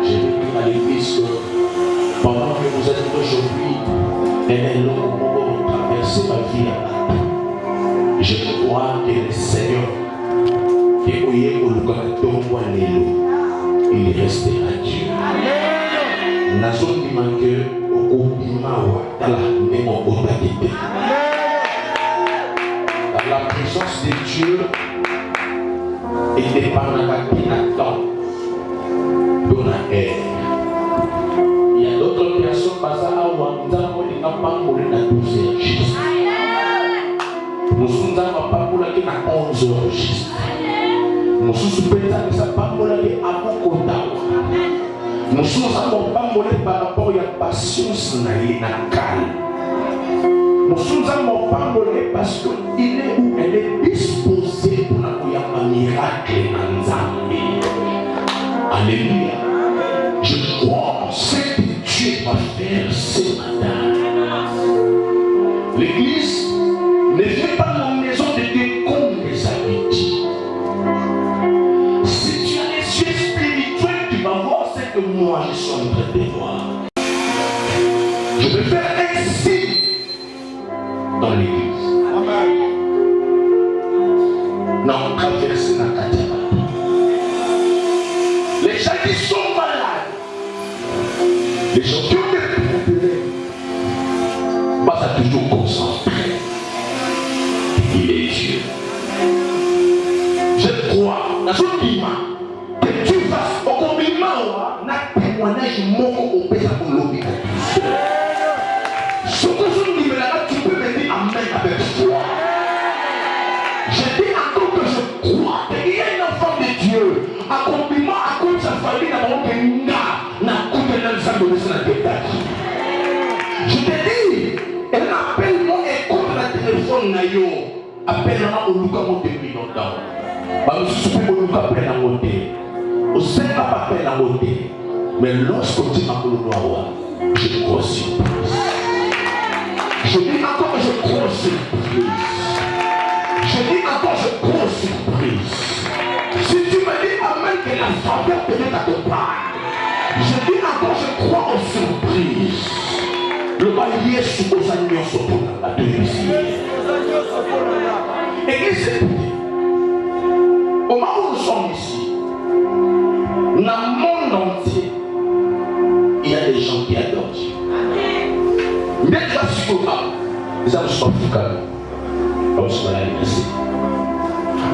J'ai vécu à l'église que pendant que vous êtes aujourd'hui, et l'homme pour traverser ma vie là-bas, je crois que le Seigneur, il restera Dieu. La zone qui manque au la présence de Dieu était pas dans la temps pour la ère. Il y a d'autres personnes qui passent à Wanda qui n'ont pas pour la 12 heures juste. Nous sommes pas pour la 11 heures juste. Nous sommes que ça pas pour la avant Kondawa. Nous sommes pas pour par rapport à la patience na calme. Nous sommes pas pour parce qu'il est où elle est disposée pour un miracle dans Zambie. Alléluia. Je crois en ce que Dieu va faire ce matin. L'église ne fait pas la maison de Dieu comme les habitudes. Si tu as les yeux spirituels, tu vas voir ce que moi je suis en train de voir. Je vais faire ainsi dans l'église. Amen. Non, traverser la cathédrale. Les gens qui sont malades, les gens qui ont des problèmes, bah ça toujours concentré. Il est Dieu. Je crois, dans ce climat, que tu fasses au compliment, n'a témoignage mon au pays pour l'obéir. Ce que je dis là, tu peux me dire amen avec foi. Je dis encore que je crois qu'il y a un enfant de Dieu. Accomplissement à cause de sa famille dans mon pays. Je te dis, elle appelle moi et contre la téléphone. Appelle-moi au Lucas Monté. Je suis au Lucas appelle la montée. Au sein de la appelle la montée. Mais lorsque tu m'appelles au noir, je crois surprise. Je dis encore que je crois surprise. Je dis encore que je crois surprise. Si tu me dis amen que la faveur peut-être t'accompagne. Je dis encore je crois aux surprises. Le baillier sous aux agneaux sont pour la deuxième. Et qu'est-ce que c'est? Au moment où nous sommes ici, dans le monde entier, il y a des gens qui adorent Dieu. Mais là, si vous parlez, les hommes sont pas calmes. On se va aller ici.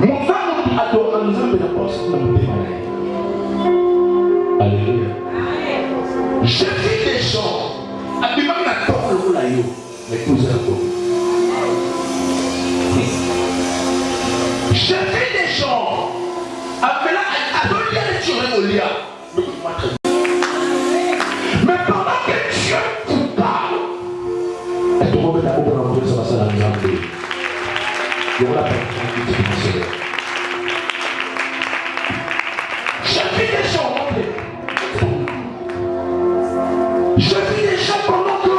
Mon femme adore nous avons la porte de mon témoignage. Alléluia. Je vis des gens, à lui-même la porte le roulaillot, mais tous un peu. Je vis des gens, appelant à donner les tueurs au lia. Mais pendant que Dieu vous parle, et tout le monde est d'abord pour l'envoyer, ça va se la mise en paix. Il y aura la tranquillité qui se lève. Je vis des gens, je vis des gens pendant que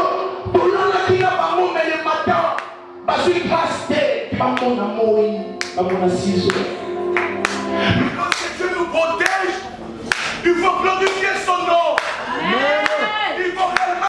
pour l'année qui n'a pas mon mais le matin, parce qu'il passe qui va mon amour, va mon assise. Mais lorsque Dieu nous protège, il faut glorifier son nom. Il faut réellement.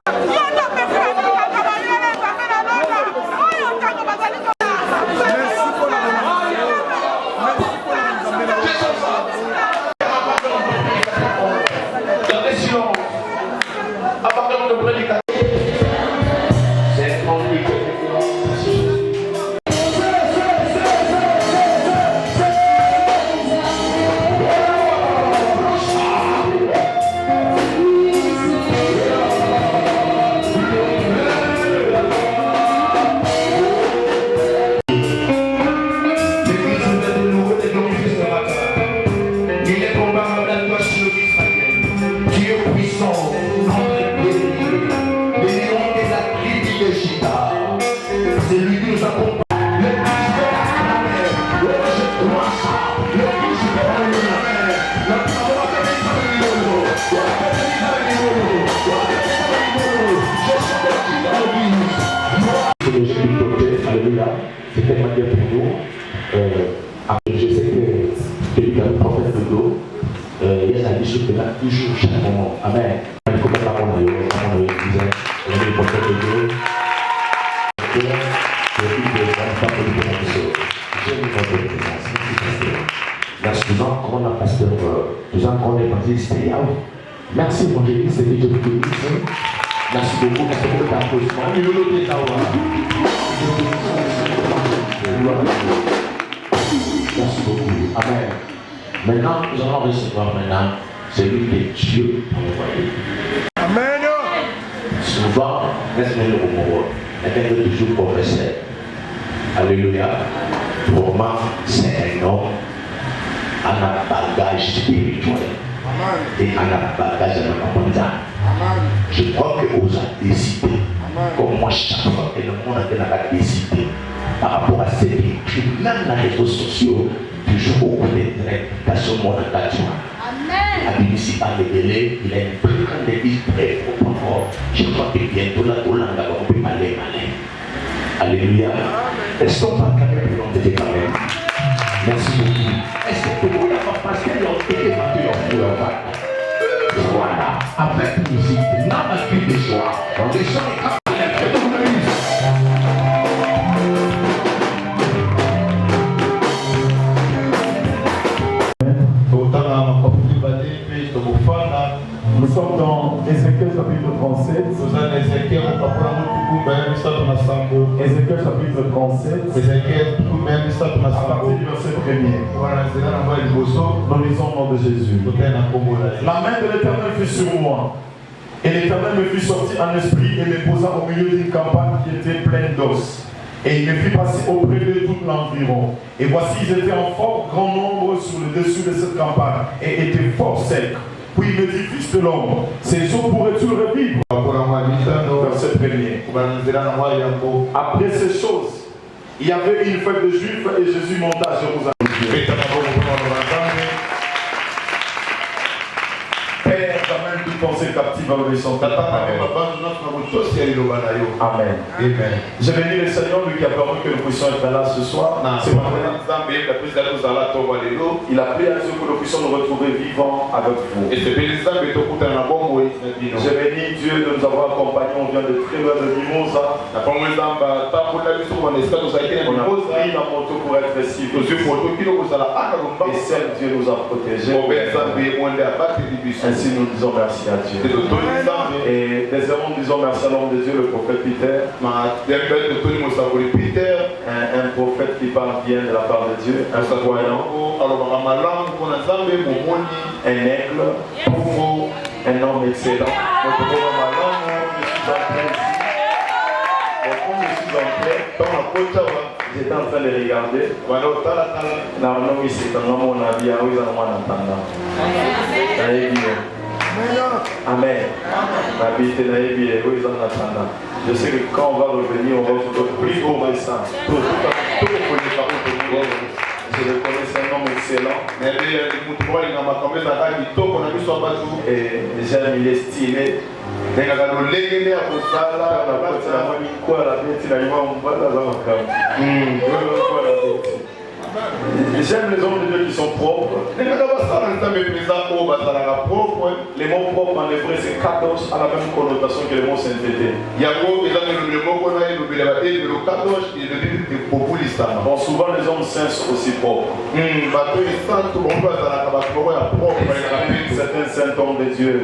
prière pour nous. Je sais que celui qui a le prophète de l'eau, il y a la mission de là toujours, chaque moment. Amen. Il faut que la parole de Dieu, le prophète de Dieu, la suivante, on a pasteur, nous avons évangéliste. Merci évangéliste, c'est Dieu qui vous bénisse. Merci beaucoup pour l'applaudissement. Merci beaucoup. Amen. Maintenant, nous allons recevoir maintenant celui que Dieu a envoyé. Amen. Souvent, laisse-moi le mot. Quelqu'un veut toujours professeur. Alléluia. Pour moi, c'est un homme à un bagage spirituel. Et à un bagage de la. Je crois que vous avez décidé, comme moi, chaque fois que le monde a décidé par rapport à cette écriture, même dans les réseaux sociaux, toujours beaucoup de réputation mondiale. La Bible ici par le délai, il a une très grande église très profond. Je crois que bientôt là, tout le monde va parler malin. Alléluia. Est-ce qu'on va acclamer pour le nom de Dieu quand même? Merci beaucoup. Est-ce que tout le monde a passé leur été battu leur foule? Voilà, avec musique, n'a pas cri de joie. On descend les caps. Nous sommes dans Ézéchiel chapitre 37. Ézéchiel chapitre 37. À partir du verset 1er. Nous lisons au nom de Jésus. La main de l'Éternel fut sur moi. Et l'Éternel me fit sortir en esprit et me posa au milieu d'une campagne qui était pleine d'os. Et il me fit passer auprès de tout l'environ. Et voici, ils étaient en fort grand nombre sur le dessus de cette campagne et étaient fort secs. Puis il me dit, fils de l'homme, ces eaux pourraient-tu revivre? Verset 1er. Après ces choses, il y avait une fête de Juifs et Jésus monta à Jérusalem. Père, j'amène toute pensée captive à l'obéissance. Amen. Je bénis le Seigneur, lui qui a permis que nous puissions être là ce soir. C'est pas vrai. Il a prié à Dieu que nous puissions nous retrouver vivants avec vous. Je bénis Dieu de nous avoir accompagnés. On vient de très loin de Mimosa. On a pris la moto pour être ici. Et seul Dieu nous a protégés. Ainsi nous disons merci à Dieu. Et deuxièmement, nous disons merci à l'homme de Dieu, le prophète Peter. Un prophète qui parle bien de la part de Dieu, un croyant, un aigle, un homme excellent. J'étais en train de regarder. Amen. Je sais que quand on va revenir, on va faire plus beau ça. Je le connais, c'est un homme excellent. Et j'aime, il est stylé. J'aime les hommes de Dieu qui sont propres. Les mots propres en hébreu c'est kadosh, a la même connotation que le mot sainteté. Bon, souvent les hommes saints sont aussi propres. C'est un saint homme de Dieu.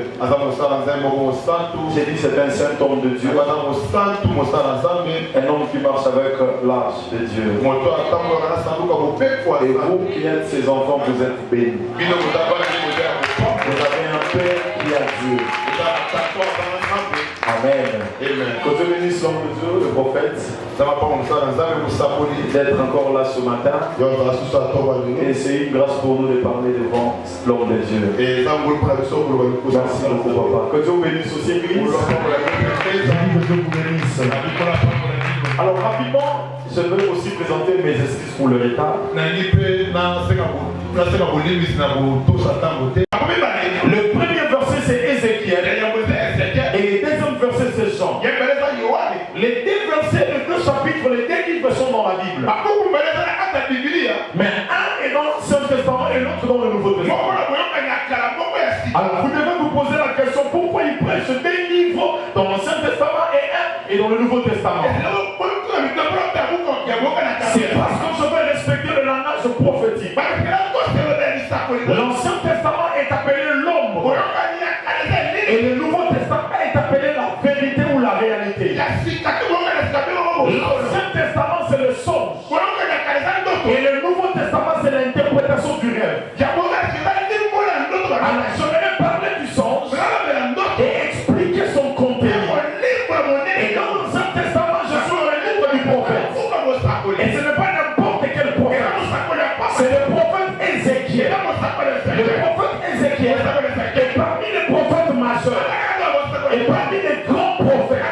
J'ai dit c'est un saint homme de Dieu. Un homme qui marche avec l'âge de Dieu. Et vous qui êtes ses enfants, vous êtes bénis. Vous avez un Père qui a Dieu. Amen. Que Dieu bénisse l'homme de Dieu, le prophète, d'être encore là ce matin. Et c'est une grâce pour nous de parler devant l'homme de Dieu. Merci beaucoup, papa. Que Dieu vous bénisse aussi, Église. Que Dieu vous bénisse. Alors rapidement, je vais aussi présenter mes excuses pour le retard. Le premier verset c'est Ézéchiel et le deuxième verset c'est Jean. Les deux versets, les deux chapitres, les deux livres sont dans la Bible. Mais un est dans l'Ancien Testament et l'autre dans le Nouveau Testament. Alors vous devez vous poser la question, pourquoi il prêche des livres dans l'Ancien Testament et dans le Nouveau Testament? C'est parce que je veux respecter le langage prophétique. L'Ancien Testament est appelé l'ombre et le Nouveau Testament est appelé la vérité ou la réalité. L'Ancien Testament c'est le songe et le Nouveau Testament c'est l'interprétation du rêve. Alors je vais parler du songe et expliquer son contenu. Et dans l'Ancien Testament je suis le livre du prophète. Et ce n'est pas n'importe quel prophète. C'est le prophète Ézéchiel. Le prophète Ézéchiel est parmi les prophètes majeurs. Et parmi les grands prophètes.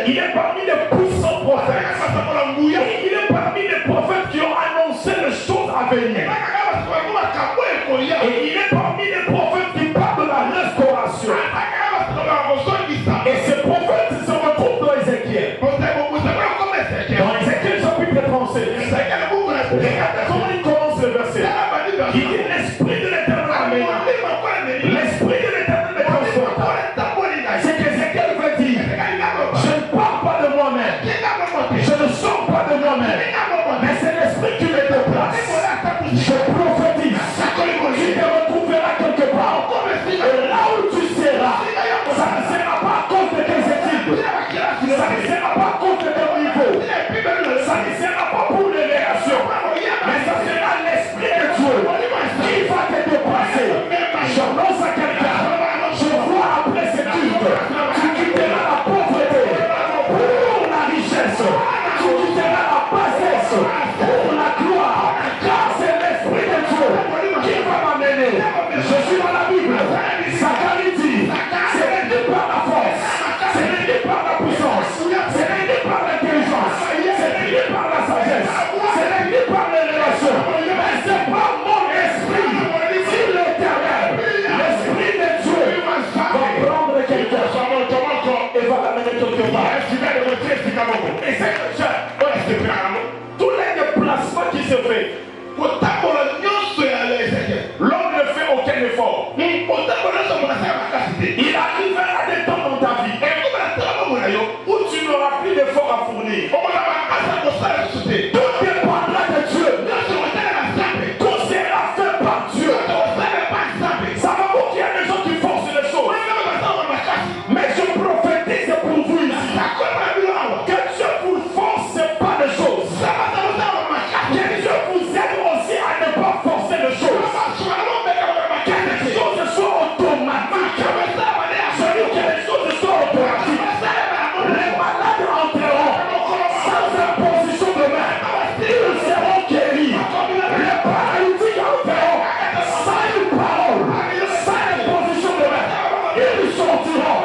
Il est parmi les puissants prophètes. Et il est parmi les prophètes qui ont annoncé les choses à venir. Et il est parmi les prophètes qui parlent de la restauration. Et ces prophètes se retrouvent dans Ézéchiel. Dans Ézéchiel chapitre 37. Regardez comment il commence le verset. Il dit l'esprit de l'Éternel amène. L'esprit de l'Éternel me transporte. C'est qu'Ézéchiel veut dire, je ne parle pas de moi-même. Je ne sors pas de moi-même. Mais c'est l'esprit qui me déplace. Je prophétise. Tu te retrouveras quelque part. Et là où tu seras, ça ne sera pas à cause de tes études. Ça ne sera pas à cause de ton niveau. Ça ne sera pas pour les réactions. Mais ça sera l'esprit de Dieu qui va te dépasser. J'annonce à quelqu'un. Je vois après cette étude. Tu quitteras la pauvreté pour la richesse. Tu quitteras la bassesse pour la gloire. Car c'est l'esprit de Dieu qui va m'amener. Je suis dans la Bible. Zacharie dit, c'est aidé par la force, c'est aidé par la puissance, c'est aidé par l'intelligence, c'est aidé par la sagesse, c'est aidé par les relations. Mais c'est pas mon esprit, c'est l'Éternel. L'esprit de Dieu va prendre quelqu'un et va l'amener quelque part. Et c'est tous les déplacements qui se fait. L'homme ne fait aucun effort. Il arrivera des temps dans ta vie où tu n'auras plus d'effort à fournir. Tout dépendra de Dieu. Tout sera fait par Dieu. Ça va voir qu'il y a des gens qui forcent les choses. Mais je prophétise pour vous ici que Dieu vous force pas de choses. Que Dieu vous aide aussi à ne pas forcer les choses. Que les choses soient automatiques. Je dis que les choses soient automatiques. Les malades entreront sans imposition de main. Ils seront guéris. Les paralytiques entreront sans une parole, sans imposition de main. Ils sortiront.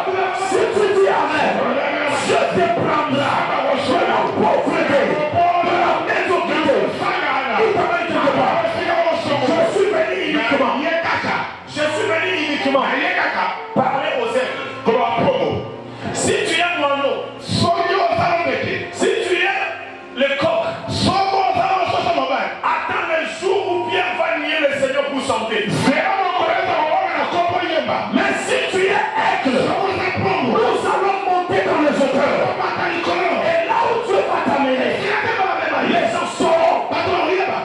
Si tu dis Amen, je te prendrai de la pauvreté, de la médiocrité. Il t'amène quelque part. Je suis venu uniquement parler aux êtres. Si tu es moineau, si tu es le coq, attends le jour où Pierre va nier le Seigneur pour chanter. Mais si tu es aigle, nous allons monter dans les hauteurs. Et là où Dieu va t'amener, les gens sauront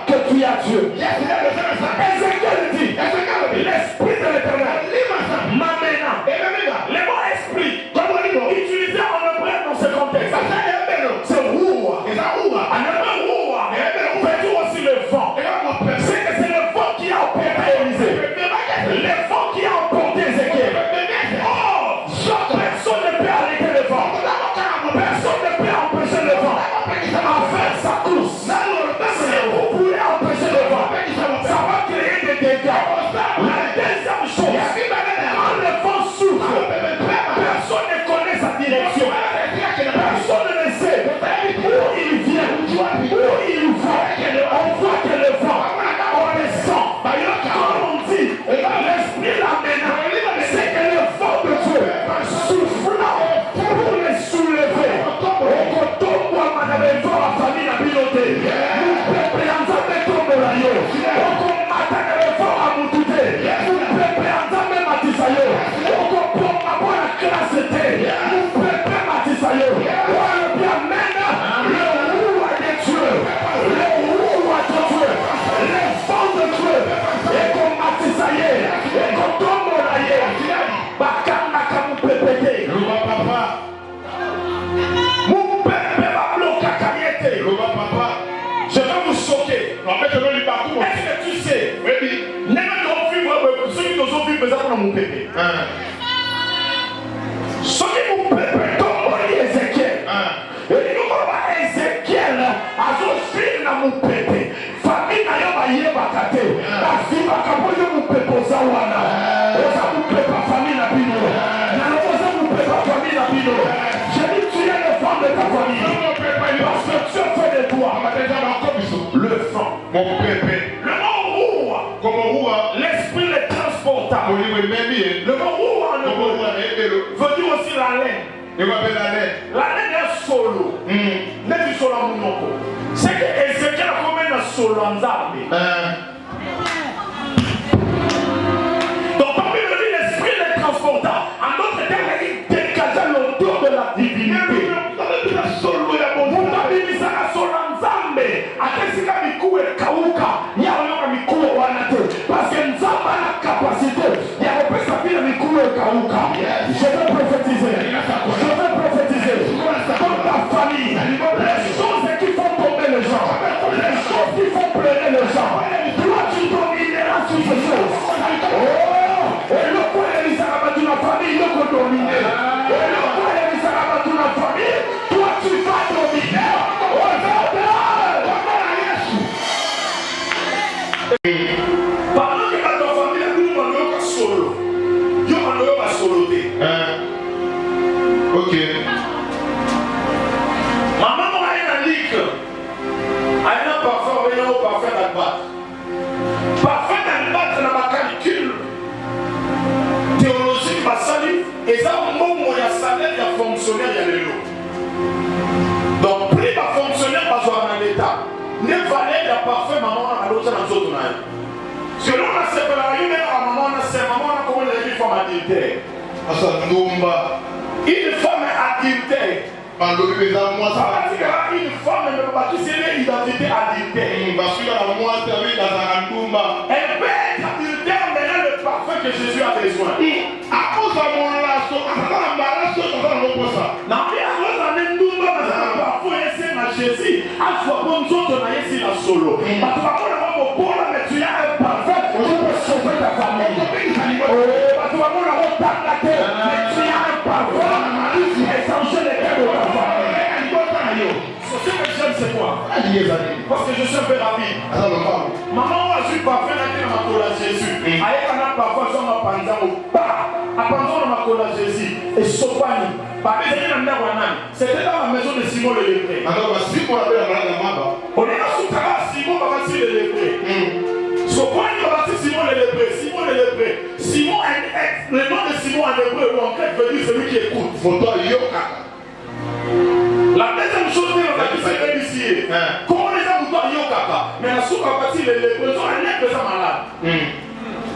que tu as Dieu. Ézéchiel dit, l'esprit de l'Éternel m'amènant. Le mot esprit, utilisé en hébreu dans ce contexte, c'est roua. En hébreu, roua veut dire aussi le vent. C'est que c'est le vent qui a opéré Élisée. Le vent qui a emporté Ézéchiel. Oh, personne ne peut arrêter le vent. Personne ne peut empêcher le vent à faire sa course. Si vous voulez empêcher le vent, ça va créer des dégâts. La deuxième chose, quand le vent souffle, personne ne connaît sa direction. Personne ne sait où il vient, où il va. On voit que le vent choqué. Est-ce que tu sais? Ceux qui nous ont vu, mais ça mon bébé. Ceux qui nous bébé, comme Ézéchiel. Et nous avons Ézéchiel, à son fils dans mon bébé. Famille n'a pas yé bakate. La fille va capoter mon bébé pour ça ou ana. Osa mon bébé famille n'a bino. N'a osa mon bébé famille n'a bino. J'ai dit tu es le femme de ta famille. Parce que tu as fait de toi. Le sang. Mon bébé. Le mot roi. Comment roi? L'esprit les transporta. Le mot roi en hébreu veut dire aussi la laine. La laine est solo. N'est du solo à mon nom. C'est que Ézéchiel a combien de solo en arme. Donc parmi le dit l'esprit les transporta. En d'autres termes, il dégageait l'odeur de la divinité. Parce que nous avons la capacité. Il y a un peu de je vais prophétiser. Je vais prophétiser. Dans ta famille, les choses qui font tomber les gens, les choses qui font pleurer les gens, toi tu domineras sur ces choses. Oh, et le point de l'Israël de la famille, il faut dominer. Et le point de l'Israël de la famille, toi tu vas dominer. Pendant que dans ta famille, nous allons solo. Nous allons soloter. Ok. Ma maman a une ligue. Elle a un parfum, elle a un parfum d'albâtre. Parfum d'albâtre dans ma calcul théologique, ma salut, et ça, mon salaire, il y a fonctionnaire, il y a le lot. Donc, plus ma fonctionnaire va jouer dans l'état. Ne valait la parfum, maman, à l'autre, dans l'autre. Selon la séparation, maman, a comment les femmes adultères. Une femme adultère. Ça veut dire qu'une femme ne peut pas qui c'est l'identité adultère. Elle peut être adultère, mais là le parfum que Jésus a besoin. À cause de mon lasso, non, mais à cause de mon lasso, parfois c'est ma Jésus. À soi, bon, nous autres, on a ici la solo. Parce que parfois, on a beau, mais tu as un parfum, tu peux sauver ta famille. Parce que parfois, on a beau taper la terre, mais tu as un parfum, et changer les cœurs de ta famille. Ce que j'aime, c'est quoi? Parce que je suis un peu rapide. Maman a su parfum dans ma cola Jésus. Aïe, on a parfois sur ma panzamo. À panzamo ma cola Jésus. Et Sopani. C'était dans la maison de Simon le lépré. On est là sous travail, Simon va passer le lépré. Sopani va passer Simon le lépré. Simon le lépré. Simon, le nom de Simon en hébreu, en fait, veut dire celui qui écoute. La deuxième chose que l'on a dit, c'est initié. Comment les gens vous yokaka? Mais la soupe a parti les lépreux, elle est déjà malade.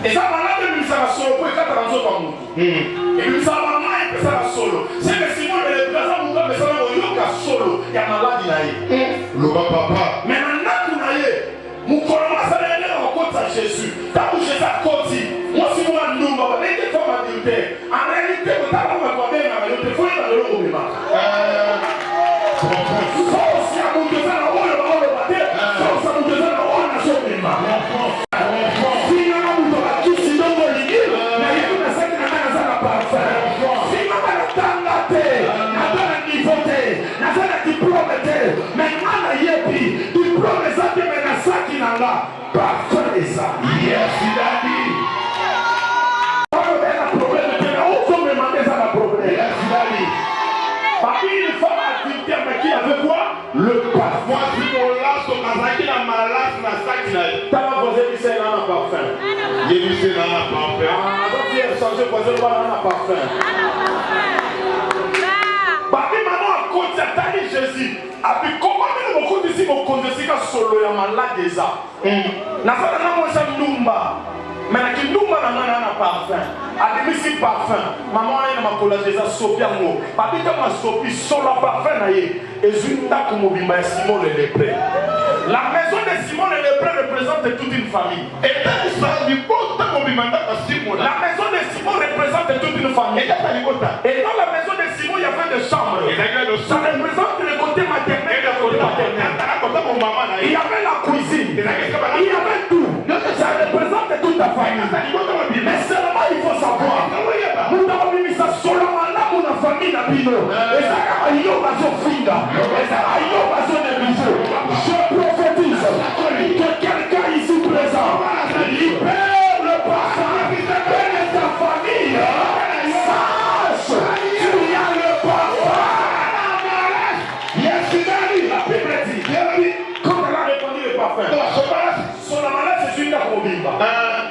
Et ça malade, il s'en a solo, pour 4 ans au monde. Et puis ça maman, il peut s'en solo. C'est que Simon le lépreux, ça vous mais ça va yoka solo. Il y a malade, il a eu. Papa. Mais maintenant, vous n'avez mon colonel, ça n'a rien à côté de Jésus. Quand vous êtes à côté, moi, si vous avez un nombre, vous avez des femmes adultères. En réalité, vous avez un peu de temps, il faut y aller au Béma. Yes, il a dit. Pas de problème, mais on peut me demander ça le problème. Yes, il a dit. Parce qu'une femme adultère, mais qui avait quoi? Le parfum. Si on l'a, son mazaki n'a malade, n'a sac n'a. T'as pas posé du sel dans le parfum. J'ai vu c'est dans le parfum. Ah, donc tu es changé pour posé dans le parfum. Parce que maman a contacté Jésus. Et puis comment nous beaucoup d'ici vont conduire qu'à solo ya malade déjà. Na fa na mo sa ndumba. Mais na kindumba na ngana na parfum. Adimisi parfum. Maman ina makola déjà sopi ngo. Papi kama sopi solo parfum na ye. Ezunda comme bimba Simon le lépreux. La maison de Simon le lépreux représente toute une famille. Et dans ça du bon temps bimba Simon. La maison de Simon représente toute une famille. Et dans la maison de Simon il y avait des chambres. Ça représente le côté maternel et le côté paternel. Il y avait la cuisine. Il y avait tout. Ça représente toute ta famille. Mais seulement il faut savoir. Nous avons mis ça seulement là pour la famille d'Abino. Et ça a eu un finga. Et ça a eu un négligé. Je prophétise que quelqu'un ici présent libère le passé de ta famille. Sache, tu as le passé. La Bible dit, quand elle a répandu le parfum, son amalade c'est celui-là qu'on bimba.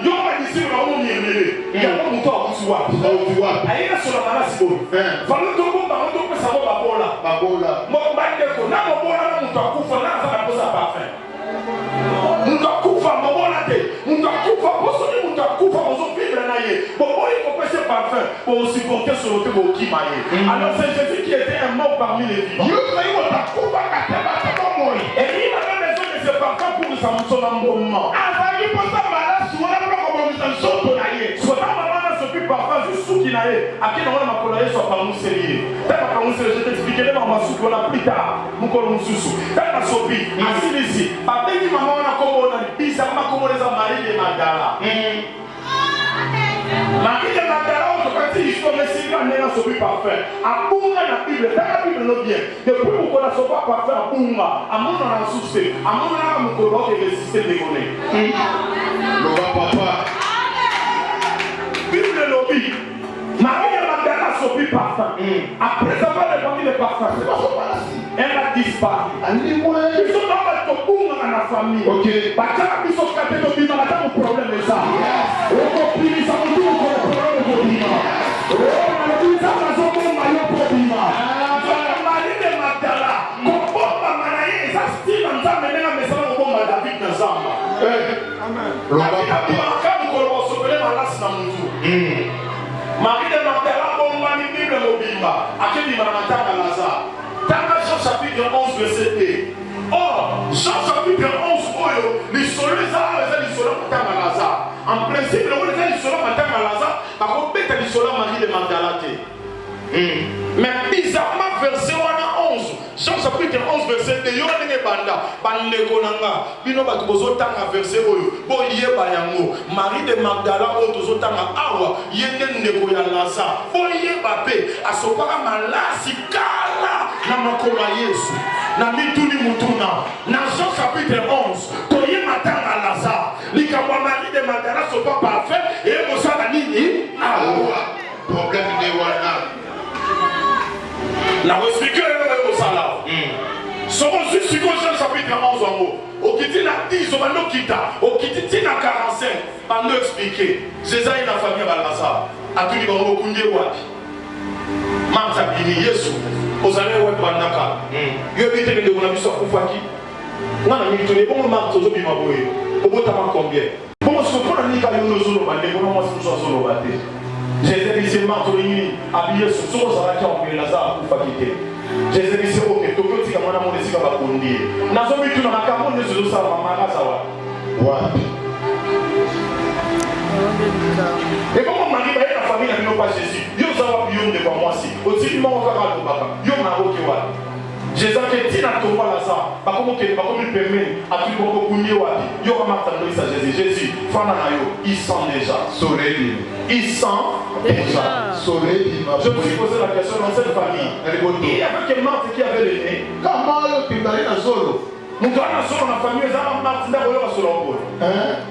Yo m'a dit, on y est. Il y a pas longtemps à Koussoua. Aïe, son amalade c'est bon. Fallu que vous m'avez dit, ça va babola. Moi, je vais dire, na babola, on doit couper, na ça va poser un parfum. On doit couper, babola, on doit couper, on doit couper, on doit vivre naïe. Bon, il faut passer parfum pour supporter sur le thème qui maille. Alors c'est Jésus qui était un mort parmi les vivants. Et il avait besoin de ce parfum pour son embaumement. Soit maman s'occupe parfois juste sous qui n'aille. À qui n'aura ma colère soit par nous sérieux. T'as pas nous sérieux, je t'expliquerai dans ma soupe plus tard. Mon colon sous. T'as pas sopi. Assis ici. Après dit maman on a comme on a dit bizarrement comme on les a mariés de Magdala. Marie de Magdala, on te dit il faut laisser la mère s'occuper parfum. À Bunga la Bible, dans la Bible non bien. Depuis qu'on a sauvé parfum à Bunga, à mon on a souci. À mon on a mon colon qui est résisté dégonné. Le papa. Bible lobby. Marie de Magdala s'occupe parfum. Après avoir répandu le parfum, elle a disparu. Ils sont dans le Bunga dans la famille. Ok. Parce qu'ils sont capés de vivre dans le problème de ça. Marie de Magdala, bon, la Bible mobimba. À quel niveau on attend à Lazare? Dans Jean chapitre 11, verset 1. Or, Jean chapitre 11, les soleils, les soleils attendent à Lazare. En principe, les soleils attendent à Lazare, par contre, les soleils Marie de Magdala. Mais bizarrement, verset 11, Jean chapitre 11, verset 2, il y a un banda, Bandekonanga, Bino Batozotanga, verset 1, Boye Bayango, Marie de Magdala, Otozotanga, Awa, Yenen Nekoya Laza, Boye Bape, Asopara Malasi, Kala, Namakoma Yesu, Namituni Mutuna, dans Jean chapitre 11, Toye Matanga Laza, Likabwa Marie de Magdala, Sopa parfait, et Moussa Nini, Awa, problème de Wana. La expliquer le salaire. Somos juste sur Jean chapitre 11 en haut. Au qui dit la 10, on va nous quitter. Au qui dit la 45, on nous expliquer. C'est ça, il a famille à Balmasa. A tout le monde, on a wapi. Martha Bini, Yesu. Vous allez voir Bandaka. Vous avez dit que vous avez vu ça pour Faki. Non, non, mais tu es bon, Martha, vous avez vu ma boue. Au bout de combien? Bon, ce qu'on a dit, quand nous sommes au Bandé, on a solo batté. Jésus dit, Martha, habillé sur son salaire, on peut Lazare pour Fakité. Jésus dit, ok, tu peux dire que mon amour est si capable de dire. Nous avons vu tout dans la caméra de ce soir, maman, ça va. Ouais. Et comme on m'a dit, la famille n'a pas Jésus. Yo savoir pion de moi si. Aussi du monde va pas. Yo n'a aucun wa. Jésus a dit na tomba la ça. Pas comme que pas comme il permet à tout le monde kunye wa. Yo va m'attendre ça Jésus. Jésus, fana na yo, il sent déjà. Soleil. Il sent déjà. Soleil. Je me suis posé la question dans cette famille. Il y avait quel Marthe qui avait le nez. Comment le pindalé na solo. Nous doit na solo na famille ça Marthe na yo na solo. Hein?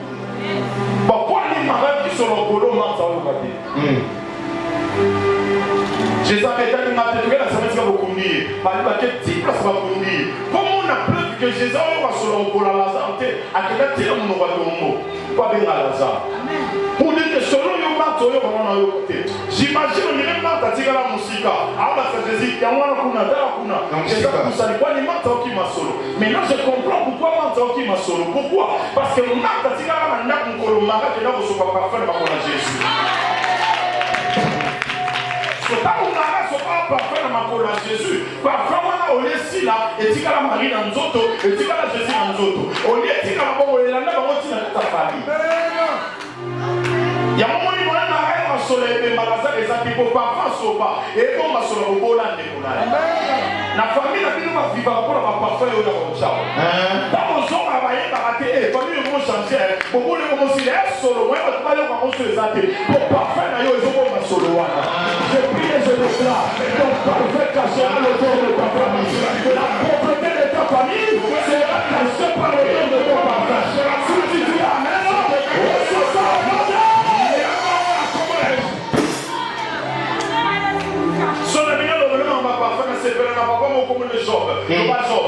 Pourquoi les marins qui sont au boulot Marthe au côté? Jésus a dit que Marthe tu la semaine qui va beaucoup nier. Par exemple quel type là ça va beaucoup nier. Comment on a preuve que Jésus va sur au boulot la santé à quel type on va le mot. Pas bien à Lazare. Pour dire que selon yo Marthe yo comment on a côté. J'imagine on dirait Marthe a tiré la musique. Ah bah c'est Jésus qui a moi kuna dara kuna. Jésus pour ça quoi ni Marthe qui m'a solo. Maintenant je comprends pourquoi Marthe qui m'a solo. Pourquoi? Parce que Marthe a tiré la ndak mkolomaka que là vous soyez pas parfait par Jésus. C'est pas qu'on a soit pas parfait dans ma cola Jésus. Parfois on est ici là et tika la Marie dans Nzoto et tika la Jésus dans Nzoto. On est tika la bon et là on tient ta famille. Il y a un moment où on a un soleil mais malasa les amis pour pas sopa et on va sur le Bolande. La famille n'a plus de vivre pour la parfum et au chao. Dans mon son, à Baye, à rater, famille, on change. Beaucoup de gens aussi, les solo, moi, je vais aller sur les athées. Pour parfum, ils ont pas solo. Je prie et je déclare. Ton parfait cachera l'auteur de ta famille. La pauvreté de ta famille sera cachée par l'auteur de ton parfum. Si tu dis Amen, reçois ça. Sono venuto da non va a fare sempre una come come le shop. Non va shop.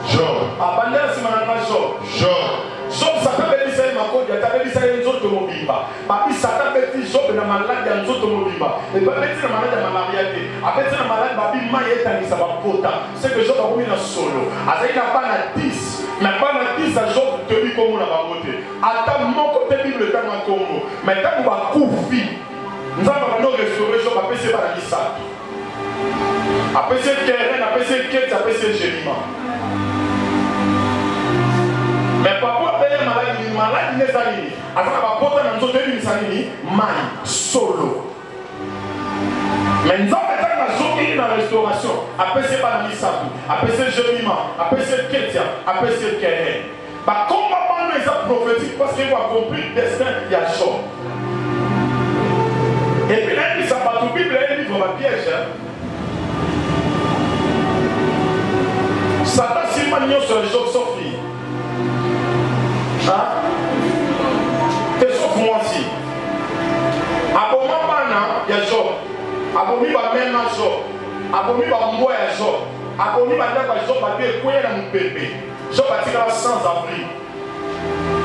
Job. A bandera si manca shop. Job. Job sapeva di sai ma cosa sapeva di sai sotto mobimba. Ma bi sapeva di job na malaria sotto mobimba. E poi metti na malaria malaria che. A pezza na malaria ba bi mai eta ni sa ba pota. Se che job come na solo. A sai na bana 10. Na bana 10 a job te bi comme na ba bote. Ata moko te bible ta na Congo. Mais ta ba kufi. Nzamba ba no restaurer job a pese ba na bisa. Après ce terrain, après ce quête, après ce gémiment. Mais papa paye maladie n'est pas nini. Après la porte dans notre vie n'est pas solo. Mais nous avons été dans la restauration. Après ce pas la misatu, après ce gémiment, après ce quête, après ce terrain. Bah comment on les a prophétiques parce qu'ils ont compris le destin il y a chaud. Et puis là il s'est pas tout Bible, il livre ma piège. Satan s'il m'a mis sur les choses sauf lui. Et sauf moi aussi. Abomi bana ya Job. Abomi ba mena Job. Abomi ba mboya ya Job. Abomi ba ndaka Job ba be koya na mpepe. Job a tiré sans abri.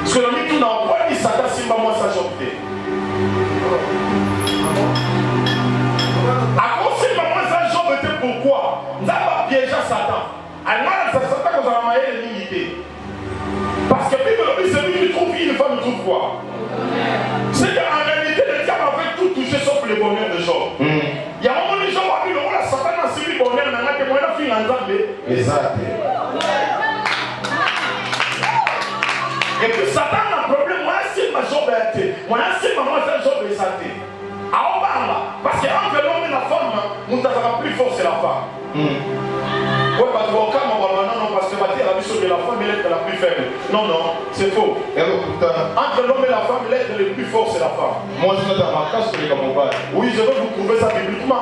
Parce que l'ami tout n'a pas dit Satan s'il m'a moi ça Job fait. À cause de moi ça Job était pourquoi? Nous avons piégé Satan. Alors, ça ne s'attend qu'on a maillé les limités. Parce que c'est lui qui trouve une femme, trouve quoi? C'est qu'en réalité, le diable avait tout touché sauf le bonheur de Job. Il y a un moment où les gens ont vu le rôle à Satan dans ce bonheur, dans la témoin de fin en Zambé. Exact. Et puis Satan a un problème. Moi, c'est ma Job a été. Moi, c'est ma moi, c'est Job a été. À Obama. Parce qu'entre l'homme et la femme, nous avons plus fort, c'est la femme. Oui, parce que la mission de la femme est la plus faible. Non, non, c'est faux. Entre l'homme et la femme, l'être le plus fort, c'est la femme. Moi, je suis dans ma casse sur les camarades. Oui, je vais vous prouver ça bibliquement.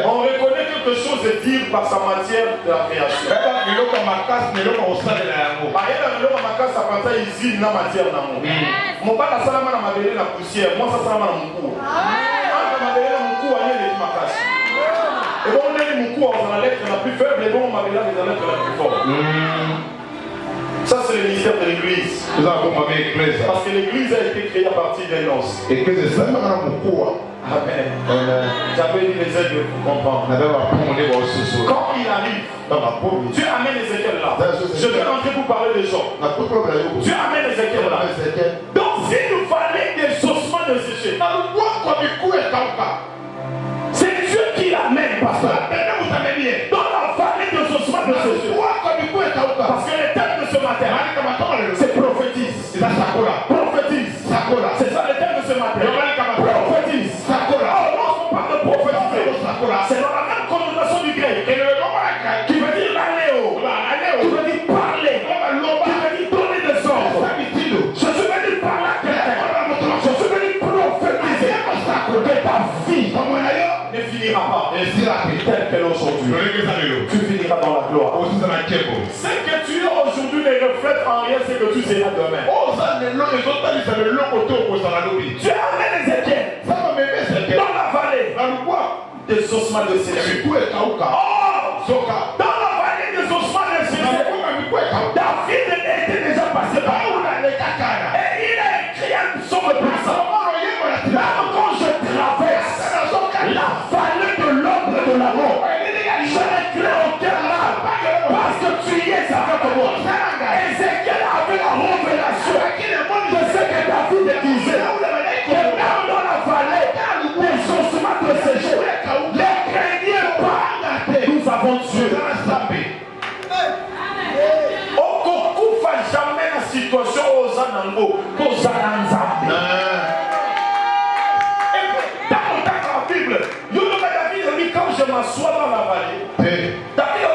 On reconnaît quelque chose de dire par sa matière de la création. Mon père a salama na mabele na poussière, moi ça salama na moukou. Entre mabele na moukou, on est les makas. Et bon, on est les moukou, on a la lettre la plus faible, et bon, on mabele la lettre la plus forte. Ça, c'est le ministère de l'église. Parce que l'église a été créée à partir d'un os. Amen. J'avais dit les aides pour comprendre. Quand il arrive, Dieu amène Ézéchiel là. Je vais rentrer pour parler des gens. Dieu amène Ézéchiel là. Donc, s'il nous fallait des ossements de sécher, c'est Dieu qui l'amène, pasteur. Dans la vallée des ossements de sécher. Parce que le thème de ce matin, c'est prophétise. Prophétise. C'est ça le thème de ce matin. Prophétise. Oh non, on parle de prophétiser. C'est dans la même connotation du grec. Qui veut dire l'aléo. Qui veut dire parler. Qui veut dire donner des ordres. Je suis venu parler à quelqu'un. Je suis venu prophétiser. Que ta vie ne finira pas telle qu'elle est aujourd'hui. Tu finiras dans la gloire. Ce que tu es aujourd'hui ne reflète en rien ce que tu seras demain. Tu amènes Ézéchiel dans la vallée des ossements de sécher. Oh, dans la vallée des ossements de sécher, David était déjà passé par où et il a écrit un psaume pour ça. Là, quand je traverse la vallée de l'ombre de la mort, je ne crains aucun mal parce que tu y es avec moi. Ézéchiel avait la révélation de ce que David disait. Et même dans la vallée des ossements de sécher, ne craignez pas, nous avons Dieu. Okokufa jamais la situation aux anango, aux ananzambi. Dans la Bible, David dit quand je m'assois dans la vallée, David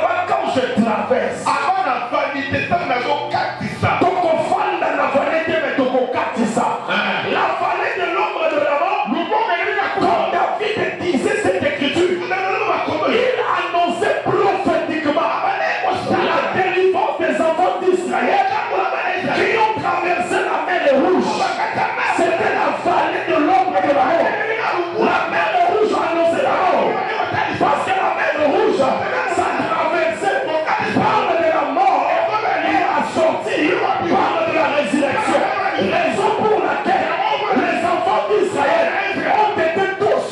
traversé la mer Rouge. C'était la vallée de l'ombre de la mort. La mer Rouge a annoncé la mort. Parce que la mer Rouge, ça traversait, parle de la mort et a sorti, parle de la résurrection. Raison pour laquelle les enfants d'Israël ont été tous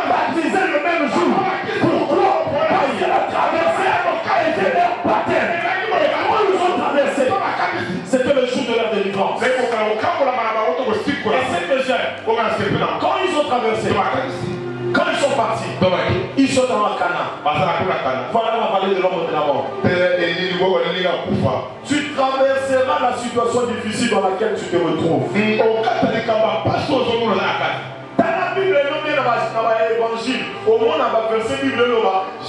baptisés le même jour. Pourquoi? Parce que la traversée était leur baptême. Et comment ils ont traversé? C'était le jour de leur délivrance. Et c'est que j'aime. Quand ils ont traversé, quand ils sont partis, ils sont dans la Cana. Voilà la vallée de l'ombre de la mort. Tu traverseras la situation difficile dans laquelle tu te retrouves. Dans la Bible, dans l'évangile, au moins dans le verset Bible,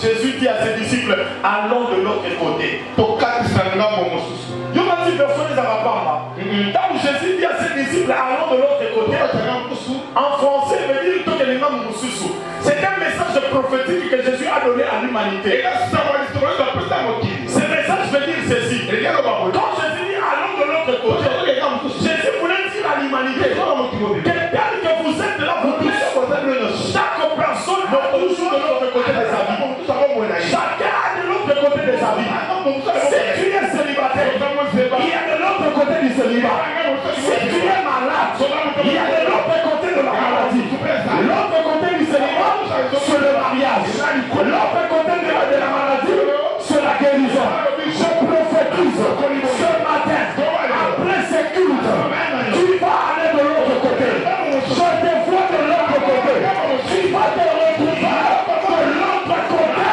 Jésus dit à ses disciples, allons de l'autre côté. Il y a des personnes qui ne Quand Jésus dit à ses disciples, allons de l'autre côté, en français, il veut dire que les gens nous suivent. C'est un message prophétique que Jésus a donné à l'humanité. Ce message veut dire ceci. Quand Jésus dit allons de l'autre côté, Jésus voulait dire à l'humanité que tel que vous êtes là, vous tous, chaque personne doit toujours de l'autre côté de sa vie. Chacun a de l'autre côté de sa vie. Si tu es célibataire, il y a de l'autre côté du célibat. Si tu es malade, il y a de l'autre côté de la maladie. L'autre côté du célibat, c'est le mariage. L'autre côté de la maladie, c'est la guérison. Je prophétise ce matin, après ce culte, tu vas aller de l'autre côté. Je te vois de l'autre côté. Tu vas te retrouver de l'autre côté.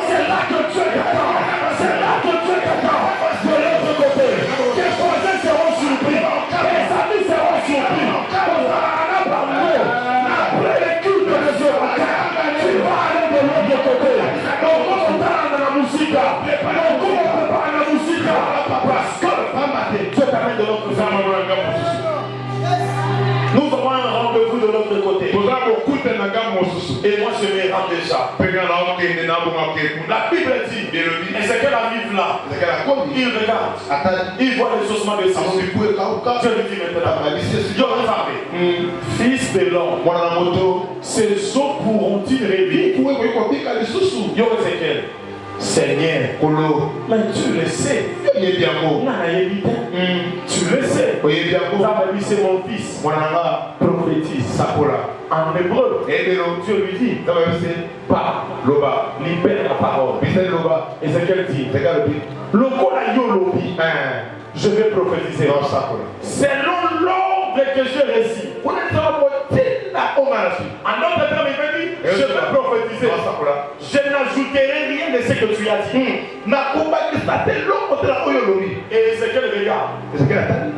C'est là que Dieu t'attend. C'est là que Dieu t'attend. De l'autre côté. Tes voisins seront surpris. Tes amis seront surpris. Après le culte de ce matin, tu vas aller de l'autre côté. Donc on entend dans la musique. Donc on prépare la musique. Parce que Dieu t'amène de l'autre côté. Nous avons un rendez-vous de l'autre côté. Et moi je vais rendre déjà. La Bible dit, Ézéchiel arrive là. Il regarde. Il voit les ossements de ses yeux. Dieu lui dit maintenant, fils de l'homme, ces eaux pourront-ils revivre? Ézéchiel, Seigneur, mais tu le sais. Tu le sais. C'est mon fils. Prophétise. En hébreu, Dieu lui dit, pas, libère la parole. Ézéchiel dit, je vais prophétiser. Selon l'ordre que j'ai reçu. En d'autres termes, il veut dire, je vais prophétiser. Je n'ajouterai rien de ce que tu as dit. Et Ézéchiel regarde.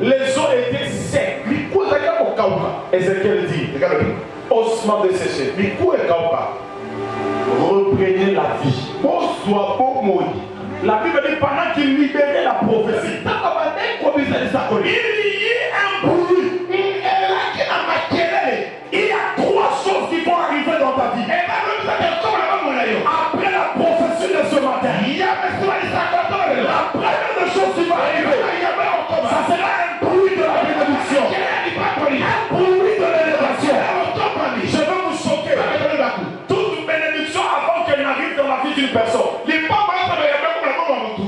Les eaux étaient secs. Ézéchiel dit, ossements desséchés. Reprenez la vie. La Bible dit pendant qu'il libérait la prophétie, il y a un bruit. Il y a trois choses qui vont arriver dans ta vie. Après la prophétie de ce matin, la première des choses qui va arriver, ça sera un bruit de la bénédiction, un bruit de l'élévation. Je vais vous choquer. Toute bénédiction avant qu'elle n'arrive dans la vie d'une personne,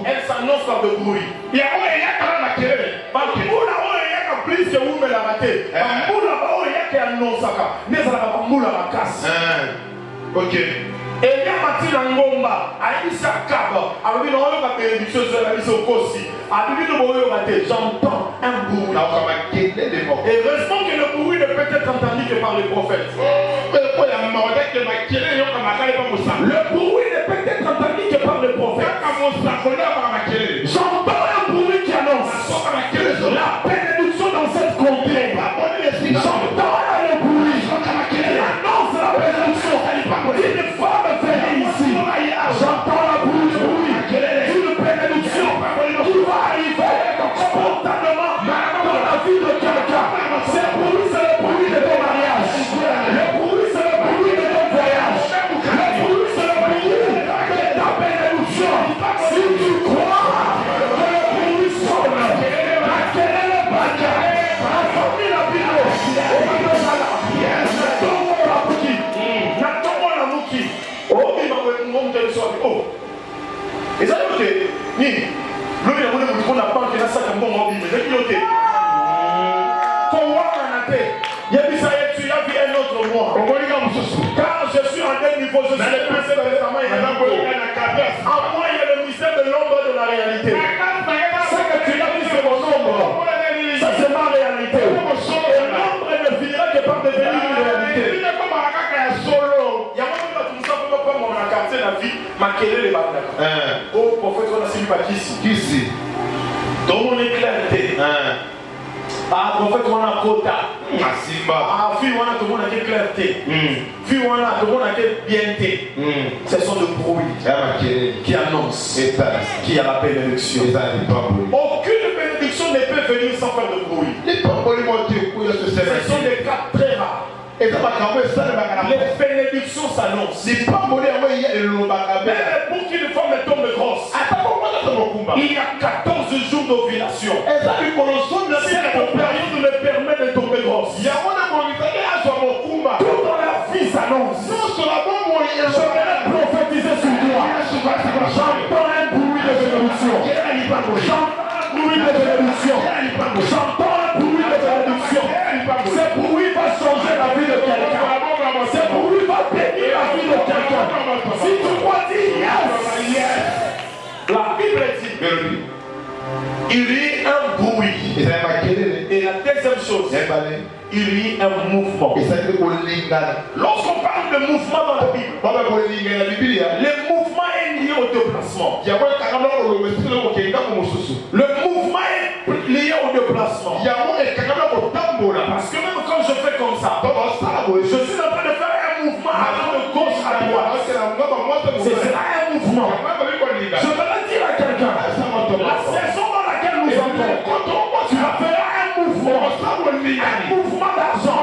elle s'annonce par le bruit. Ok. Et il y a Mathilde Ngomba, Aïssa Kaba, j'entends un bruit. Et heureusement que le bruit ne peut être entendu que par les prophètes. Le bruit ne peut être entendu que par les prophètes. J'entends un bruit qui annonce la bénédiction dans cette contrée. J'entends le bruit qui annonce la bénédiction. Une femme venue ici. J'entends le bruit d'une bénédiction qui va arriver spontanément dans la vie de quelqu'un. Ce bruit, c'est le bruit de ton mariage. Le bruit, c'est le bruit de ton voyage. Le bruit, c'est le bruit de ta bénédiction. Si tu crois que le bruit sonne, quel est le bagage? niveau, je suis le Ancien Testament et en moi, il y a le mystère de l'ombre de la réalité. Ce que tu as dit, c'est mon ombre. Ça, c'est ma réalité. Et l'ombre ne finira que par devenir une réalité. Oh, prophète, on a suivi par qui? Dans mon éclairité. Ah, prophète, on a quota. Ah, fille, on a tout le monde a quelle clarté. Fille, on a tout le monde a quelle bienté. Ce sont des bruits qui annoncent qu'il y a la bénédiction. Aucune bénédiction ne peut venir sans faire de bruit. Ce sont des cas très rares. Les bénédictions s'annoncent. Même pour qu'une femme tombe grosse, il y a 14 jours d'ovulation. Cette période me permet de tomber grosse. Tout dans la vie s'annonce. Je vais prophétiser sur toi. J'entends un bruit de bénédiction. J'entends un bruit de bénédiction. J'entends un bruit de bénédiction. Ce bruit va changer la vie de quelqu'un. Ce bruit va bénir la vie de quelqu'un. Si tu crois, dis yes. La Bible dit, il y a un bruit. Et la deuxième chose, il y a un mouvement. Lorsqu'on parle de mouvement dans la Bible, le mouvement est lié au déplacement. Le mouvement est lié au déplacement. Parce que même quand je fais comme ça, je suis en train de faire un mouvement allant de gauche à droite. C'est un mouvement. Je vais le dire à quelqu'un. La saison dans laquelle nous entrons, tu vas faire un mouvement. Un mouvement d'argent.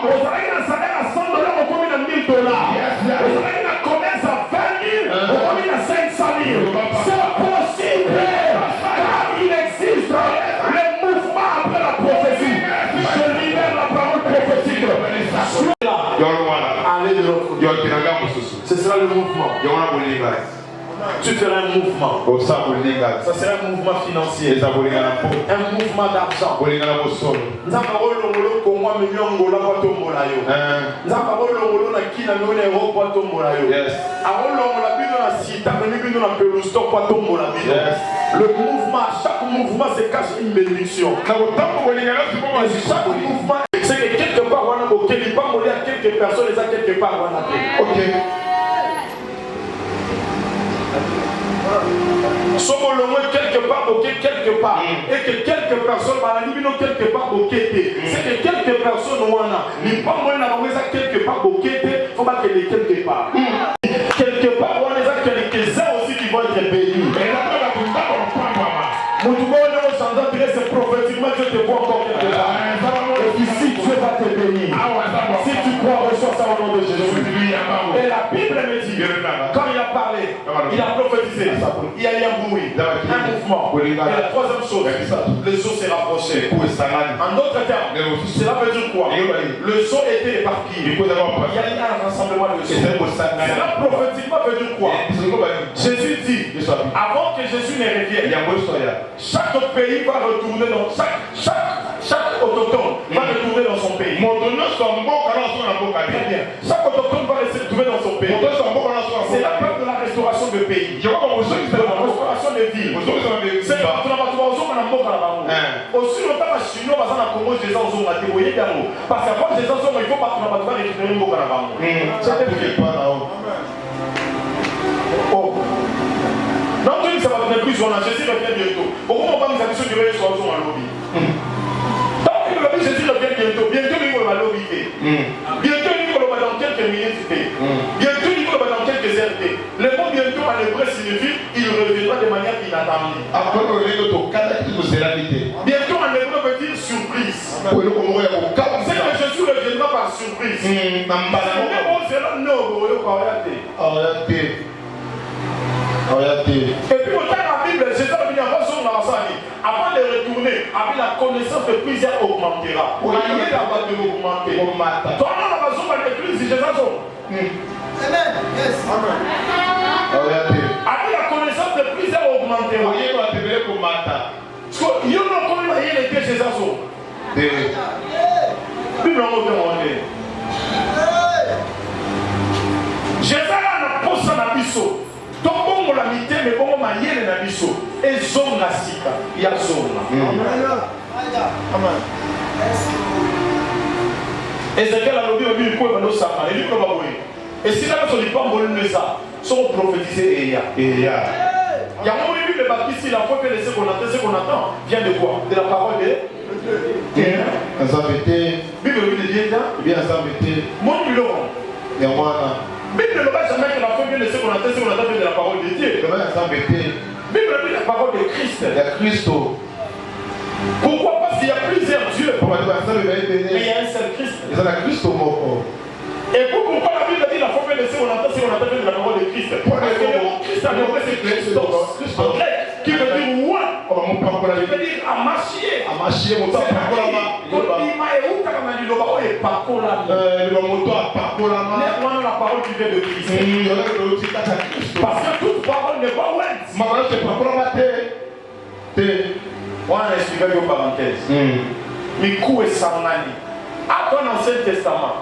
Vous avez un salaire à $100 au combien de $1000. Vous avez un commerce à 20 000 au combien de 500 000. C'est possible. Car il existe le mouvement après la prophétie. Je libère la parole prophétique. Allez de l'autre côté. Ce sera le mouvement. Tu feras un mouvement. Ça sera un mouvement financier. Un mouvement d'argent. Le mouvement, chaque mouvement se cache une bénédiction. Chaque mouvement, c'est que quelque part, on a quelques personnes, et ça quelque part, on a. Ok. Sommes le moins quelque part, quelque part. Et que quelques personnes, quelque part, c'est que quelques personnes, les pas moins quelque part, il faut pas que les quelque part. Quelque part, on les a quelques-uns aussi qui vont être bénis. C'est prophétiquement, Dieu te voit encore quelque part. Et ici, Dieu va te bénir. Si tu crois, reçois ça au nom de Jésus. Et la Bible me dit, quand il a parlé, il a prophétisé, il y a eu un bruit, un mouvement. Et la troisième chose, le son s'est rapproché. En d'autres termes, cela veut dire quoi? Le son était éparpillé. Il y a eu un rassemblement de sons. Cela prophétiquement veut dire quoi? Jésus dit, avant que Jésus ne revienne, chaque pays va retourner dans chaque autochtone va retourner dans son pays. Très bien. Chaque autochtone va retourner dans son pays. C'est la peur de la restauration de pays. De la restauration de villes. C'est la aussi longtemps que les Chinois sont en Congo, les gens ont débrouillé d'abord. Parce qu'avant, les gens ont il faut pas récupérer beaucoup d'avant. C'est non, tu dis que ça va devenir plus journal. Jésus revient bientôt. Pourquoi on parle de la mission du reste sur un lobby? Donc, il va dire Jésus revient bientôt. Bientôt, il va lobby. Bientôt, il va dans quelques minutes. Bientôt, il va dans quelques heures. Le mot bientôt en hébreu signifie il reviendra de manière inattendue. Bientôt en hébreu veut dire surprise. C'est que Jésus reviendra par surprise. Et puis au temps de la Bible, Jésus a venu avant son enseignement. Avant de retourner, avec la connaissance de plusieurs augmentera. Pour la nuit d'abord de augmenter. Toi, on a besoin de l'église, Jésus. Amen. Yes. Avec la connaissance de plusieurs augmentera. Il y a encore une était Jésus. Bible en mode. Jésus na sika ya zonga. Ezekiel alobi obi ko bano sanga eli ko baboye. Esika so lipambo leza so prophétiser eya. Ya mo lui le baptiste la fois que les ce qu'on attend vient de quoi? De la parole de Dieu. Bible lui dit bien mon bilon. Ya mwana. Bible ne va jamais que la fois que les ce qu'on attend vient de la parole de Dieu. Bible dit la parole de Christ. Ya Kristo. Pourquoi? Parce qu'il y a plusieurs dieux. Mais il y a un seul Christ. Et pourquoi la Bible dit la fois que les ce qu'on attend vient de la parole de Christ? Parce que le mot Christ en hébreu c'est Christos. En grec, qui veut dire roi. Qui veut dire amachier. La parole qui vient de Christ. Parce que toute parole n'est pas on a expliqué une parenthèse. Mikou et Sangani. Après l'Ancien Testament.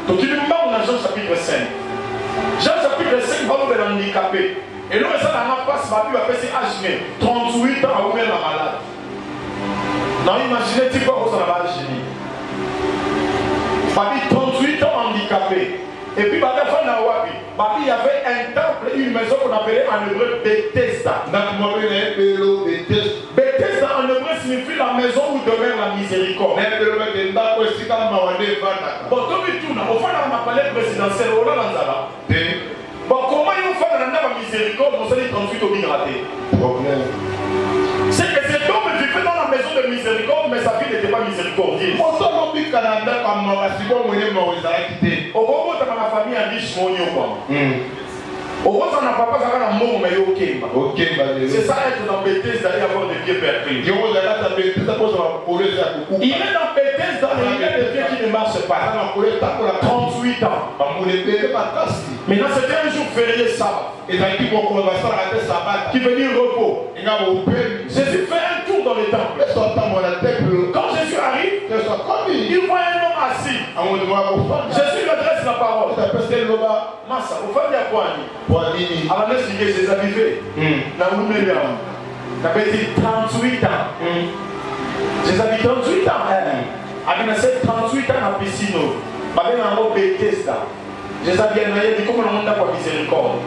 Donc il est mort dans Jean chapitre 5. Jean chapitre 5 va nous handicapé. Et là, ça n'a pas ma vie après c'est âgé. 38 ans à ouvrir la malade. Non, imaginez-tu quoi ça va âgé. Babi 38 ans handicapé. Et puis Babi il y avait un temple, une maison qu'on appelait en hébreu Bethesda. Bethesda en hébreu signifie la maison où demeure la miséricorde. Bon, au fond, on a parlé présidentiel, on a l'anzala. Bon, comment ils font la miséricorde, on s'est dit 38 au raté. C'est que cet homme vivait dans la maison de miséricorde, mais sa vie n'était pas miséricordieuse. Au moment où la famille a dit au moins, on n'a pas un mot, mais ok. C'est ça être dans Bethesda d'aller avoir des pieds perclés. Il est dans Bethesda dans il y a des pieds qui ne marchent pas. 38 ans. Maintenant, c'était un jour férié sabbat. Qui veut dire repos. Jésus fait un tour dans le temple. Quand Jésus arrive, il voit un homme assis. Jésus lui adresse la parole. Massa, au fond, il y a quoi? Avant d'expliquer ses habitués, dans le milieu, il avait dit 38 ans. J'ai habité 38 ans. Avec 38 ans à la piscine, avec un mot Bethesda. J'ai habité comment on a pas miséricorde.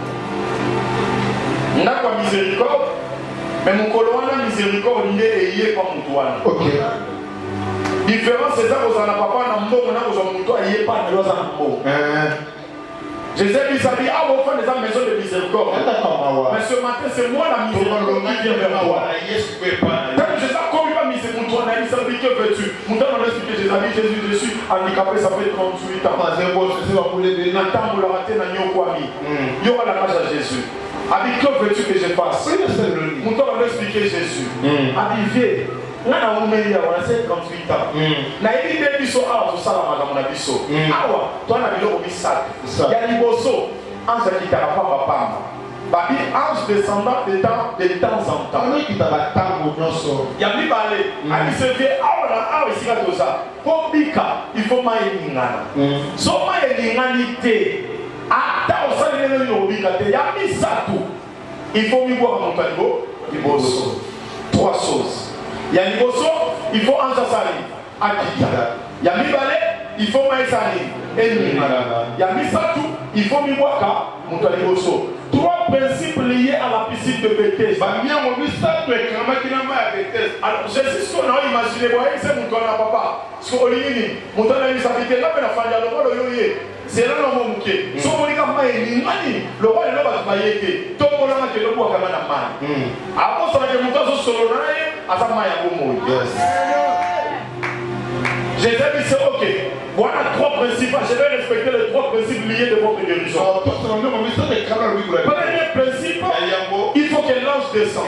On n'a pas miséricorde, mais mon colon a miséricorde, il est comme mon différence, c'est ça que vous n'avez pas, vous n'avez pas, Jésus lui a dit, ah, vous faites des maisons de miséricorde. Mais ce matin, c'est moi la miséricorde qui vient vers toi. Quand Jésus a commis ma miséricorde, il s'est dit, que veux-tu? Mon temps, on a expliqué, Jésus, je suis handicapé, ça fait 38 ans. Attends, vous l'avez raté dans Nyokwami. Il y aura la page à Jésus. Avec que veux-tu que je fasse? Mon temps, on a expliqué Jésus. Arrivé. On a 38 ans. Na ebi de biso awa to sala makambo na biso. Awa to na biloko bisato. Ya liboso ange kitaka pamba pamba. Babi ange descendant de temps en temps. On kitaka tango nyonso. Ya mibale ali se vie awa esika toza. Po bika il faut maelingana. So maelingani te. Ata osali neno yo bika te ya misato. Il faut miboka montalibo liboso. Trois choses. Il y a Liboso, il faut Anjasali, Akita. Il y a Mibale, il faut Maïsani, Ennemi. Il y a Misatu, il faut Miwaka, Moutaliboso. Trois principes liés à la piscine de Bethesda. Alors, je sais ce qu'on a imaginé, c'est mon toit à papa. Ce qu'on a dit, mon toit à l'habité, là, mais la famille, c'est là le mot mouké. Si on dit que le roi est là, il va y être. Tout le monde a été le roi comme un man. Après, ça va être mon toit sur le rail, à sa main à Gomo. J'ai dit, c'est ok. Voilà trois principes. Je vais respecter les trois principes liés de votre guérison. Premier principe, il faut que l'ange descende.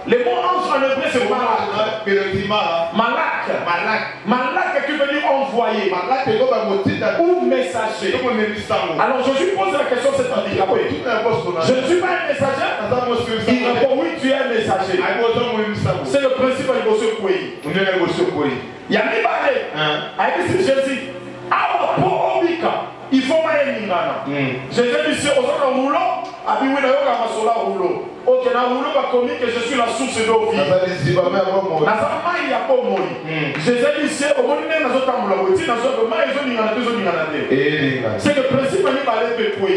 Le mot ange en hébreu c'est malak. Malak qui veut dire envoyé ou messager. Alors je lui pose la question, c'est handicapé. Je ne suis pas un messager. Il répond oui, tu es un messager. C'est le principe à l'émotion Koué. Il y a mis balé. Avec Jésus. Il faut maïe ningana. Jésus dit, aux autres moulons, Abi oui nayoka masola rouleau. Ok na rouleau ba commis que je suis la source d'eau vive. Na sa mai ya pomoi. Jésus dit c'est au monde na zo tamula boti na zo mai zo ninga na zo ninga na te. C'est le principe ni ba lepe poi.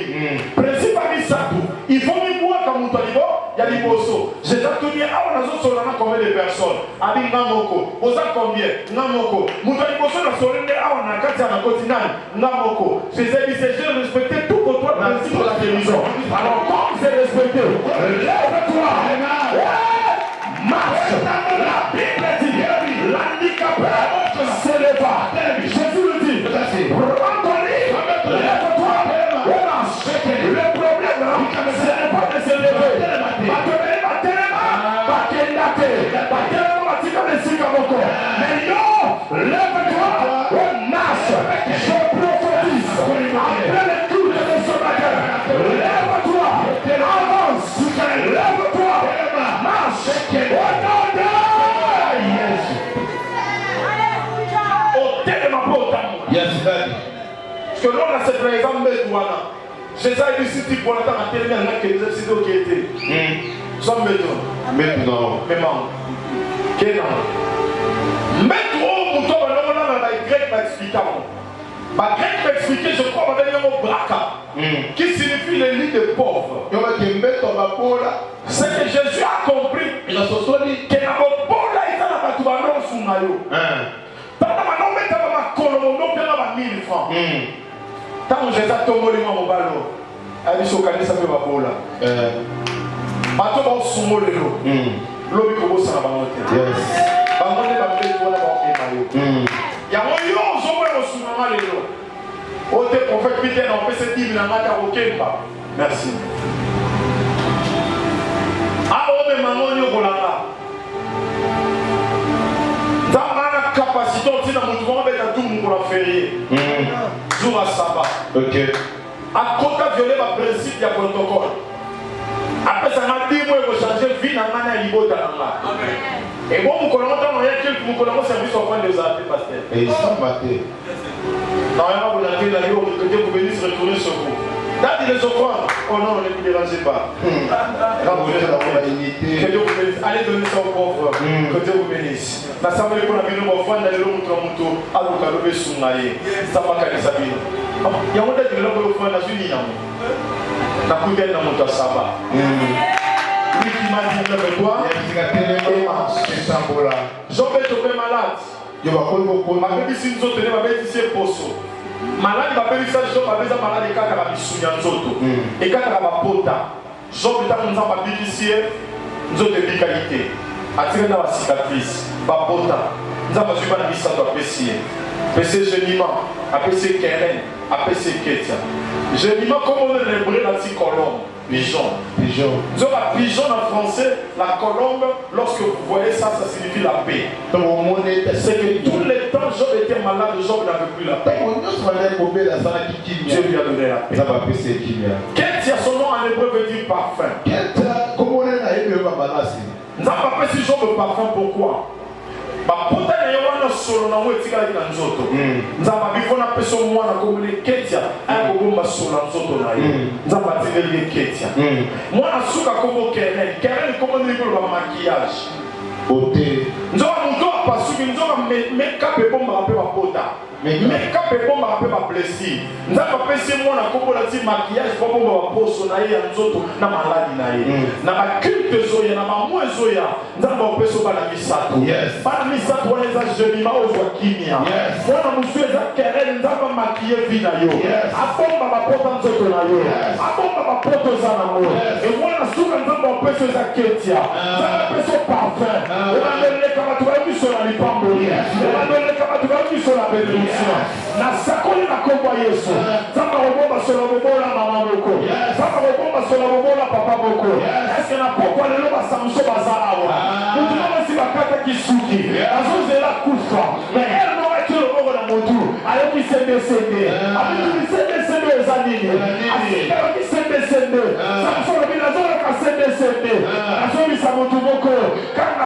Principe ni sabu. Il faut mi boire comme mutalibo ya liboso. Jésus tout dit ah na zo sola na combien de personnes. Abi ngamoko. Oza combien? Ngamoko. Mutaliboso na solende ah na kati na continent. Ngamoko. Jésus dit c'est je respecter tout pour toi principe de la guérison. Alors comme c'est respecté, lève-toi, marche. La Bible dit, l'handicapé se leva. Jésus le dit, prends ton livre, lève-toi et marche. Le problème, ce n'est pas de se lever. Mais non, lève-toi et marche. Je prophétise après les coups de ce matin. Lève-toi, avance, lève-toi, marche. Au nom de Jésus. Au thème de ma porte. Yes, Daddy. Parce que l'on a cette raison de toi. Jésus a dit si tu prends le temps à terminer, il y a que les accidents qui étaient. Sois maintenant. Maintenant. Maintenant. Quel an? Maintenant, pour toi, on a les Grecs m'expliquent. Les Grecs m'expliquent, je crois, on a le mot braka, qui signifie le lit de pauvres. C'est que Jésus a compris que la société est dans le pauvre, il est dans le bâtiment sous maillot. Tant que on a 1000 francs. Tant que Jésus a tombé mon ballon, il a dit que ça fait ma bola. Maintenant, on se moule l'eau. L'eau est comme ça dans la montagne. On est dans le pays, on est il y a un lion, je vois le soumama l'eau. On te prophète Peter, on peut se dire, il n'a pas aucun pas. Merci. Ah, on est maman, on est au Langa. Dans la capacité, on dit dans mon tour, on est à tout le monde pour la férié. Jour à sabbat. Ok. À côté de violer le principe, il y a protocole. Après ça m'a dit moi je changer vie dans la libota là. Et bon vous connaissez dans rien que vous connaissez service au point des arts pasteur. Et ça maté. Non rien vous l'avez là que Dieu vous bénisse retourner sur vous. Date les offrandes. Oh non, ne vous dérangez pas. Que Dieu vous bénisse. Allez donner ça aux pauvres. Que Dieu vous bénisse. La samedi pour la vie nous offrande d'aller le moto à l'occasion de sounailler. Ça va caler sa vie. Il y a un autre qui l'a offert dans une île. Nakudel na moto saba. Lui qui m'a dit lève-toi et marche. Job est tombé malade. Ma bébé si nous autres ma bébé ici est poso. Malade ma bébé ça Job a besoin malade kaka la bisunya nzoto. Et kaka la bapota. Job est en train de ici nzoto de qualité. Attirer dans la cicatrice. Bapota. Nous avons suivi la mission de apprécier. Apprécier géniment. Apprécier Keren. Apprécier Ketia. Géniment, comme on est l'hébreu, la petite colombe. Pigeon. Pigeon. Disons la pigeon en français, la colombe, lorsque vous voyez ça, ça signifie la paix. C'est que tout le temps, Job était malade, Job n'avait plus la paix. Dieu lui a donné la paix. Ketia, son nom en hébreu veut dire parfum. Nous n'avons pas si Job le parfum, pourquoi? Bapota na yawana solo na wetika la nzoto. Nzamba bifona peso mwana komule Ketia ayako bomba solo nzoto na ye. Nzamba tingeli Ketia. Mwana suka komo Keren. Keren komo ni ko ba maquillage. Beauté. Nzamba muto apasuki nzamba make-up e bomba pe bapota. Make-up e bomba pe ba blessure. Nzamba pesi mwana komo la ti maquillage ba bomba ba poso na ye nzoto na maladi na ye. Na ba culte zoya na ba mwezoya. Nzamba peso ba na misato. Yes. Misato wanaweza jemima ozwa kimia. Mwana musweza Keren nzamba maquiller vina yo. Abomba bapota nzoto na yo. Abomba bapoto za na mo. E mwana suka nzamba peso za Ketia. Nzamba peso parfum. Unabele kama tuwaimiso na lipambo. Unabele kama tuwaimiso na benediction. Na sakoni na kombo Yesu. Nzamba wabomba sola bobola mama moko. Nzamba wabomba sola bobola papa moko. Eske na poko lelo basamso bazaawa. Mutu kama si bakata kisuki. Azozela kufa. Mais elle n'aurait été le mot dans mon tour. Alors qu'il s'est décédé. Avec qui s'est décédé aux années. Alors qu'il s'est décédé. Ça me fait le bilazon qui s'est décédé. Azoli sa motu moko. Quand